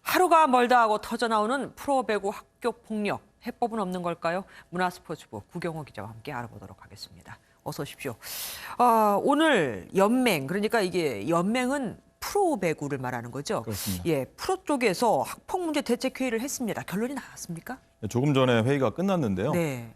하루가 멀다 하고 터져나오는 프로배구 학교 폭력. 해법은 없는 걸까요? 문화스포츠부 구경호 기자와 함께 알아보도록 하겠습니다. 어서 오십시오. 오늘 연맹, 그러니까 이게 연맹은 프로배구를 말하는 거죠? 그렇습니다. 예, 프로 쪽에서 학폭 문제 대책회의를 했습니다. 결론이 나왔습니까? 조금 전에 회의가 끝났는데요. 네.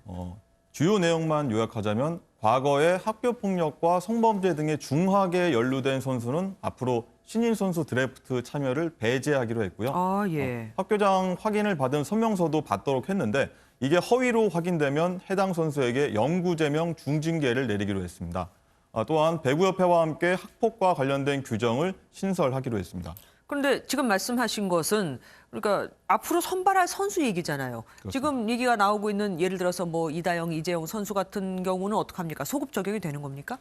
주요 내용만 요약하자면 과거의 학교 폭력과 성범죄 등에 중하게 연루된 선수는 앞으로 신인 선수 드래프트 참여를 배제하기로 했고요. 예. 학교장 확인을 받은 서명서도 받도록 했는데 이게 허위로 확인되면 해당 선수에게 영구제명 중징계를 내리기로 했습니다. 또한 배구협회와 함께 학폭과 관련된 규정을 신설하기로 했습니다. 그런데 지금 말씀하신 것은 그러니까 앞으로 선발할 선수 얘기잖아요. 그렇습니다. 지금 얘기가 나오고 있는 예를 들어서 뭐 이다영, 이재용 선수 같은 경우는 어떡합니까? 소급 적용이 되는 겁니까?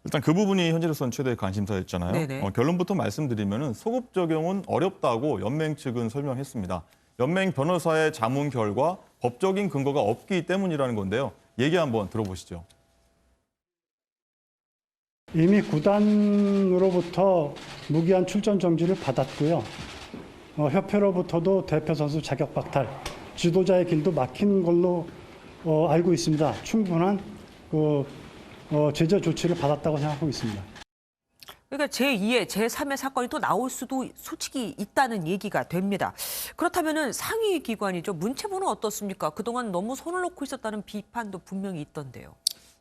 일단 그 부분이 현재로서는 최대 관심사였잖아요. 네네. 결론부터 말씀드리면 소급 적용은 어렵다고 연맹 측은 설명했습니다. 연맹 변호사의 자문 결과 법적인 근거가 없기 때문이라는 건데요. 얘기 한번 들어보시죠. 이미 구단으로부터 무기한 출전 정지를 받았고요. 협회로부터도 대표 선수 자격 박탈, 지도자의 길도 막힌 걸로 알고 있습니다. 충분한 제재 조치를 받았다고 생각하고 있습니다. 그러니까 제2의, 제3의 사건이 또 나올 수도 솔직히 있다는 얘기가 됩니다. 그렇다면은 상위 기관이죠. 문체부는 어떻습니까? 그동안 너무 손을 놓고 있었다는 비판도 분명히 있던데요.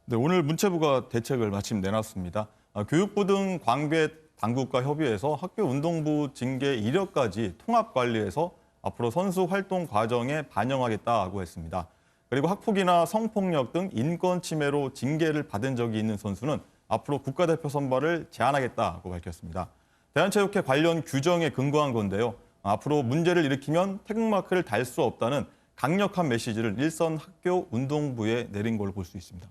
네, 오늘 문체부가 대책을 마침 내놨습니다. 교육부 등 관계 당국과 협의해서 학교 운동부 징계 이력까지 통합 관리해서 앞으로 선수 활동 과정에 반영하겠다고 했습니다. 그리고 학폭이나 성폭력 등 인권 침해로 징계를 받은 적이 있는 선수는 앞으로 국가대표 선발을 제한하겠다고 밝혔습니다. 대한체육회 관련 규정에 근거한 건데요. 앞으로 문제를 일으키면 태극마크를 달 수 없다는 강력한 메시지를 일선 학교 운동부에 내린 걸로 볼 수 있습니다.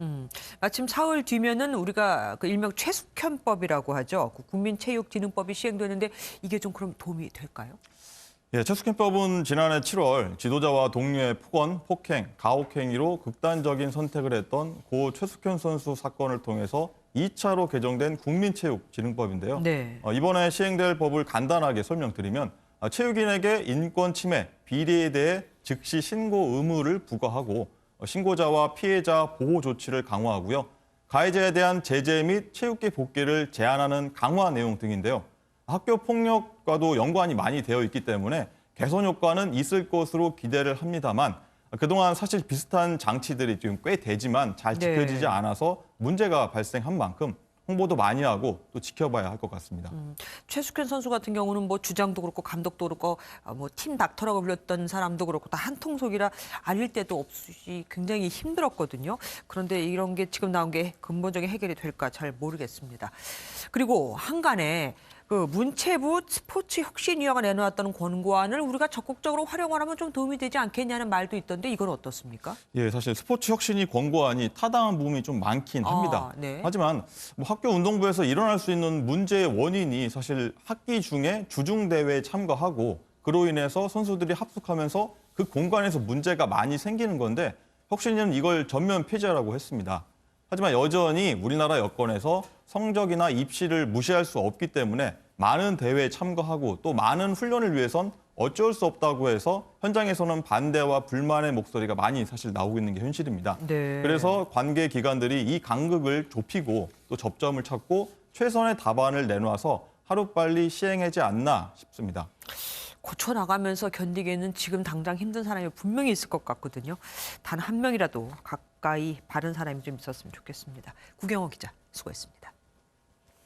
마침 사흘 뒤면은 우리가 그 일명 최숙현법이라고 하죠. 그 국민체육진흥법이 시행되는데 이게 좀 그럼 도움이 될까요? 예, 최숙현법은 지난해 7월 지도자와 동료의 폭언, 폭행, 가혹행위로 극단적인 선택을 했던 고 최숙현 선수 사건을 통해서 2차로 개정된 국민체육진흥법인데요. 네. 이번에 시행될 법을 간단하게 설명드리면 체육인에게 인권 침해, 비리에 대해 즉시 신고 의무를 부과하고 신고자와 피해자 보호 조치를 강화하고요. 가해자에 대한 제재 및 체육계 복귀를 제한하는 강화 내용 등인데요. 학교 폭력과도 연관이 많이 되어 있기 때문에 개선 효과는 있을 것으로 기대를 합니다만 그동안 사실 비슷한 장치들이 지금 꽤 되지만 잘 지켜지지 않아서 문제가 발생한 만큼 홍보도 많이 하고 또 지켜봐야 할 것 같습니다. 최숙현 선수 같은 경우는 뭐 주장도 그렇고 감독도 그렇고 뭐 팀 닥터라고 불렸던 사람도 그렇고 다 한통속이라 알릴 데도 없이 굉장히 힘들었거든요. 그런데 이런 게 지금 나온 게 근본적인 해결이 될까 잘 모르겠습니다. 그리고 한간에 그 문체부 스포츠혁신위원회가 내놓았다는 권고안을 우리가 적극적으로 활용하면 좀 도움이 되지 않겠냐는 말도 있던데 이건 어떻습니까? 예, 사실 스포츠 혁신이 권고안이 타당한 부분이 좀 많긴 합니다. 네. 하지만 뭐 학교 운동부에서 일어날 수 있는 문제의 원인이 사실 학기 중에 주중대회에 참가하고 그로 인해서 선수들이 합숙하면서 그 공간에서 문제가 많이 생기는 건데 혁신위는 이걸 전면 폐지하라고 했습니다. 하지만 여전히 우리나라 여건에서 성적이나 입시를 무시할 수 없기 때문에 많은 대회에 참가하고 또 많은 훈련을 위해선 어쩔 수 없다고 해서 현장에서는 반대와 불만의 목소리가 많이 사실 나오고 있는 게 현실입니다. 네. 그래서 관계 기관들이 이 간극을 좁히고 또 접점을 찾고 최선의 답안을 내놔서 하루빨리 시행하지 않나 싶습니다. 고쳐나가면서 견디기에는 지금 당장 힘든 사람이 분명히 있을 것 같거든요. 단 한 명이라도 가까이 바른 사람이 좀 있었으면 좋겠습니다. 구경호 기자, 수고했습니다.